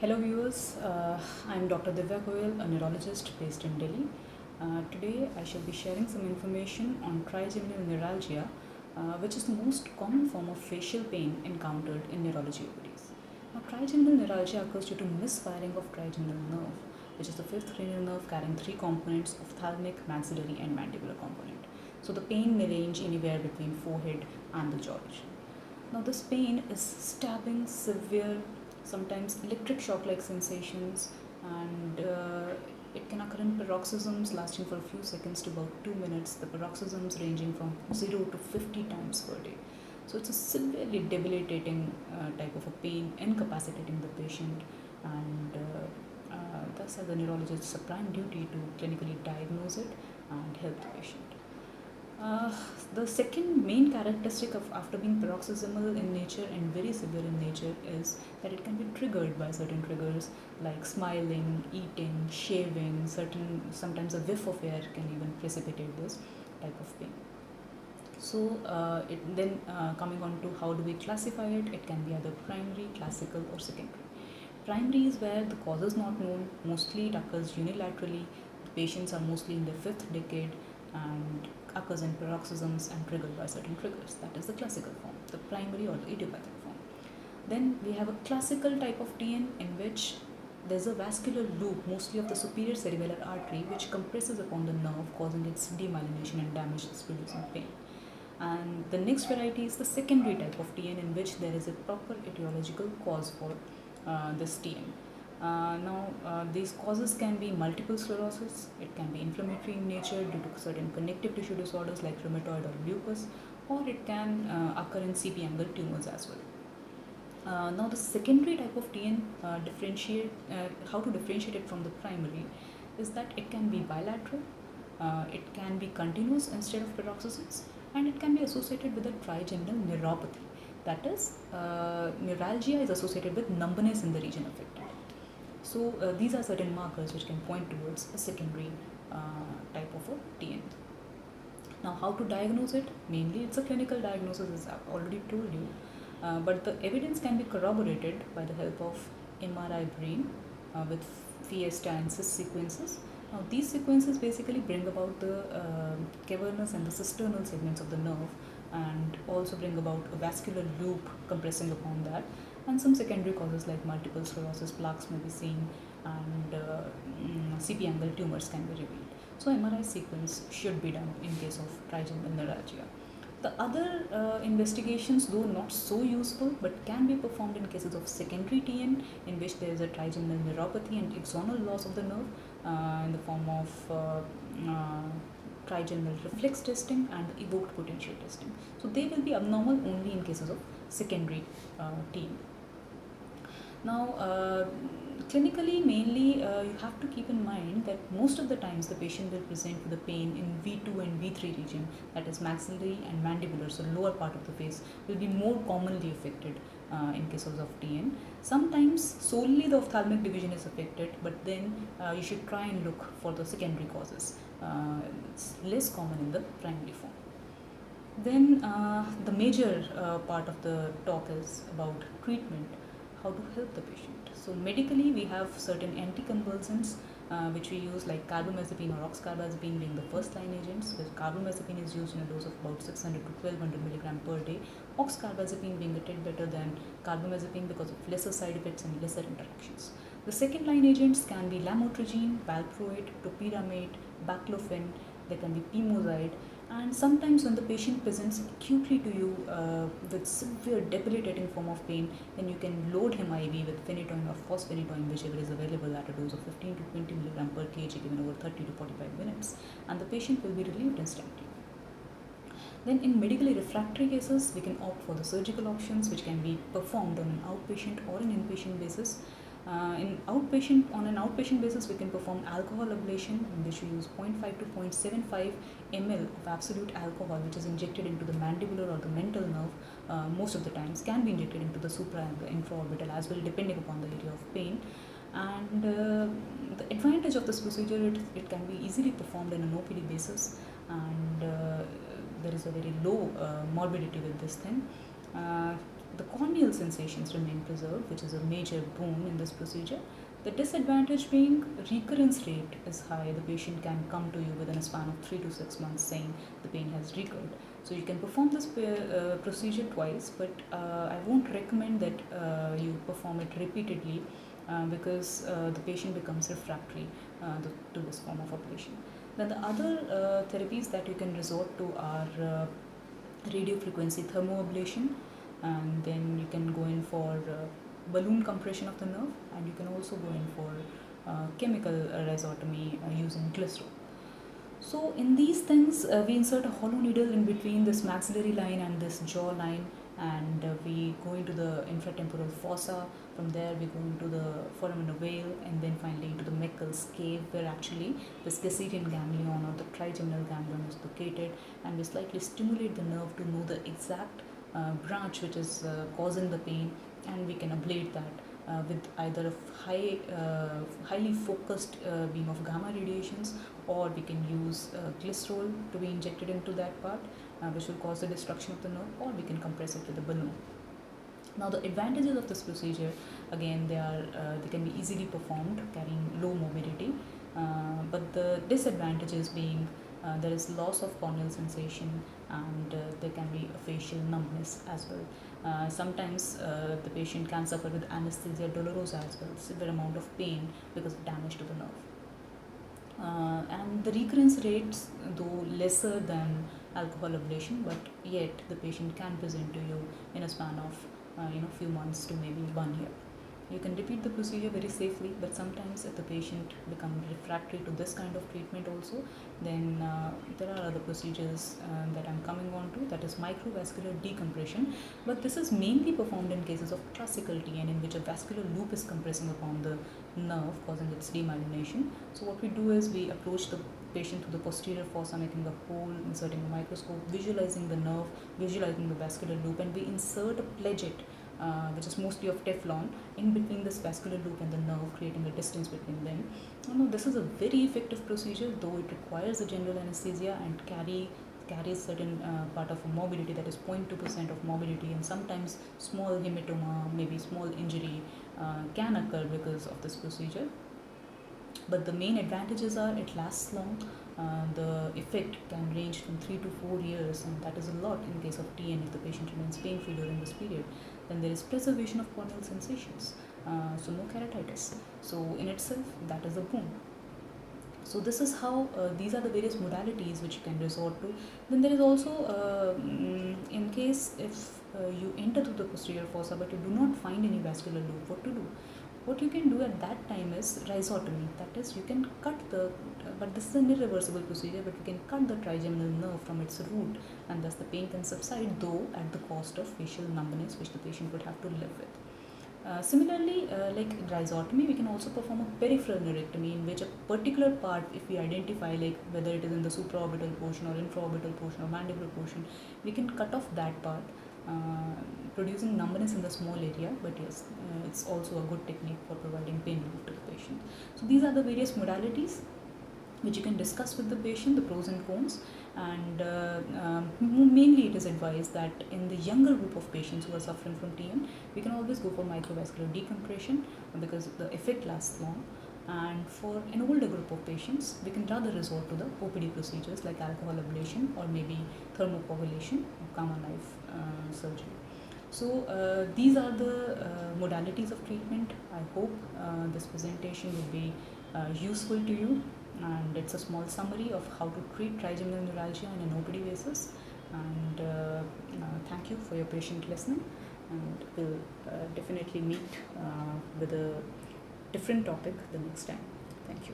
Hello viewers, I'm Dr. Divya Goyal, a neurologist based in Delhi. Today I shall be sharing some information on trigeminal neuralgia, which is the most common form of facial pain encountered in neurology OPDs. Now, trigeminal neuralgia occurs due to misfiring of trigeminal nerve, which is the fifth cranial nerve carrying three components: ophthalmic, maxillary, and mandibular component. So the pain may range anywhere between forehead and the jaw region. Now, this pain is stabbing, severe, sometimes electric shock like sensations, and it can occur in paroxysms lasting for a few seconds to about 2 minutes. The paroxysms ranging from 0 to 50 times per day. So, it's a severely debilitating type of a pain, incapacitating the patient, and thus, as a neurologist, it's a prime duty to clinically diagnose it and help the patient. The second main characteristic of after being paroxysmal in nature and very severe in nature is that it can be triggered by certain triggers like smiling, eating, shaving. Sometimes a whiff of air can even precipitate this type of pain. So, coming on to how do we classify it? It can be either primary, classical, or secondary. Primary is where the cause is not known. Mostly it occurs unilaterally. The patients are mostly in their fifth decade and occurs in paroxysms and triggered by certain triggers. That is the classical form, the primary or the idiopathic form. Then we have a classical type of TN in which there's a vascular loop, mostly of the superior cerebellar artery, which compresses upon the nerve, causing its demyelination and damage, thus producing pain. And the next variety is the secondary type of TN, in which there is a proper etiological cause for this TN. These causes can be multiple sclerosis, it can be inflammatory in nature due to certain connective tissue disorders like rheumatoid or lupus, or it can occur in CP angle tumors as well. Now, the secondary type of TN, how to differentiate it from the primary is that it can be bilateral, it can be continuous instead of paroxysms, and it can be associated with a trigeminal neuropathy. That is, neuralgia is associated with numbness in the region affected. So, these are certain markers which can point towards a secondary type of a TN. Now, how to diagnose it? Mainly, it's a clinical diagnosis, as I've already told you, but the evidence can be corroborated by the help of MRI brain with Fiesta and CIS sequences. Now, these sequences basically bring about the cavernous and the cisternal segments of the nerve, and also bring about a vascular loop compressing upon that, and some secondary causes like multiple sclerosis, plaques may be seen, and CP angle tumors can be revealed. So, MRI sequence should be done in case of trigeminal neuralgia. The other investigations, though not so useful, but can be performed in cases of secondary TN, in which there is a trigeminal neuropathy and axonal loss of the nerve in the form of trigeminal reflex testing and evoked potential testing. So, they will be abnormal only in cases of secondary TN. Now, clinically, mainly you have to keep in mind that most of the times the patient will present with the pain in V2 and V3 region, that is maxillary and mandibular, so lower part of the face will be more commonly affected in cases of TN. Sometimes solely the ophthalmic division is affected, but then you should try and look for the secondary causes. It's less common in the primary form. Then the major part of the talk is about treatment, how to help the patient. So medically, we have certain anticonvulsants which we use, like carbamazepine or oxcarbazepine being the first line agents, where carbamazepine is used in a dose of about 600 to 1200 milligram per day. Oxcarbazepine being a tad better than carbamazepine because of lesser side effects and lesser interactions. The second line agents can be lamotrigine, valproate, topiramate, baclofen. There can be pimozide. And sometimes when the patient presents acutely to you with severe debilitating form of pain, then you can load him IV with phenytoin or fosphenytoin, whichever is available, at a dose of 15 to 20 milligram per kg given over 30 to 45 minutes, and the patient will be relieved instantly. Then in medically refractory cases, we can opt for the surgical options, which can be performed on an outpatient or an inpatient basis. On an outpatient basis, we can perform alcohol ablation, in which we use 0.5 to 0.75 ml of absolute alcohol, which is injected into the mandibular or the mental nerve. Most of the times can be injected into the supra and the infraorbital as well, depending upon the area of pain. And the advantage of this procedure, it can be easily performed on an OPD basis, and there is a very low morbidity with this thing. The corneal sensations remain preserved, which is a major boon in this procedure. The disadvantage being recurrence rate is high. The patient can come to you within a span of 3 to 6 months saying the pain has recurred. So you can perform this procedure twice, but I won't recommend that you perform it repeatedly because the patient becomes refractory to this form of ablation. Then the other therapies that you can resort to are radiofrequency thermoablation, and then you can go in for balloon compression of the nerve, and you can also go in for chemical rhizotomy using glycerol. So in these things, we insert a hollow needle in between this maxillary line and this jaw line, and we go into the infratemporal fossa. From there, we go into the foramen veil, and then finally into the Meckel's cave, where actually the Caesarean ganglion or the trigeminal ganglion is located, and we slightly stimulate the nerve to know the exact branch which is causing the pain, and we can ablate that with either a highly focused beam of gamma radiations, or we can use glycerol to be injected into that part, which will cause the destruction of the nerve, or we can compress it with a balloon. Now the advantages of this procedure, again, they can be easily performed, carrying low morbidity, but the disadvantages being there is loss of corneal sensation, and there can be a facial numbness as well. Sometimes the patient can suffer with anesthesia dolorosa as well, severe amount of pain because of damage to the nerve. And the recurrence rates, though lesser than alcohol ablation, but yet the patient can present to you in a span of few months to maybe 1 year. You can repeat the procedure very safely, but sometimes if the patient becomes refractory to this kind of treatment also, then there are other procedures that I'm coming on to, that is microvascular decompression. But this is mainly performed in cases of classical TN, in which a vascular loop is compressing upon the nerve, causing its demyelination. So what we do is we approach the patient through the posterior fossa, making a hole, inserting a microscope, visualizing the nerve, visualizing the vascular loop, and we insert a pledget, which is mostly of Teflon, in between this vascular loop and the nerve, creating a distance between them. This is a very effective procedure, though it requires a general anesthesia and carries certain part of a morbidity, that is 0.2% of morbidity, and sometimes small hematoma, maybe small injury can occur because of this procedure. But the main advantages are it lasts long, the effect can range from 3 to 4 years, and that is a lot in case of TN if the patient remains pain-free during this period. Then there is preservation of corneal sensations, so no keratitis. So in itself, that is a boon. So this is how these are the various modalities which you can resort to. Then there is also in case if you enter through the posterior fossa but you do not find any vascular loop, what to do? What you can do at that time is rhizotomy. That is, you can cut but this is an irreversible procedure, but you can cut the trigeminal nerve from its root, and thus the pain can subside, though at the cost of facial numbness, which the patient would have to live with. Similarly, like rhizotomy, we can also perform a peripheral neurectomy, in which a particular part, if we identify, like whether it is in the supraorbital portion or infraorbital portion or mandibular portion, we can cut off that part, producing numbness in the small area, but yes, it's also a good technique for providing pain relief to the patient. So these are the various modalities which you can discuss with the patient, the pros and cons, and mainly it is advised that in the younger group of patients who are suffering from TN, we can always go for microvascular decompression because the effect lasts long. And for an older group of patients, we can rather resort to the OPD procedures like alcohol ablation or maybe thermocoagulation or gamma knife surgery. So these are the modalities of treatment. I hope this presentation will be useful to you, and it's a small summary of how to treat trigeminal neuralgia on an OPD basis. And thank you for your patient listening, and we'll definitely meet with a different topic the next time. Thank you.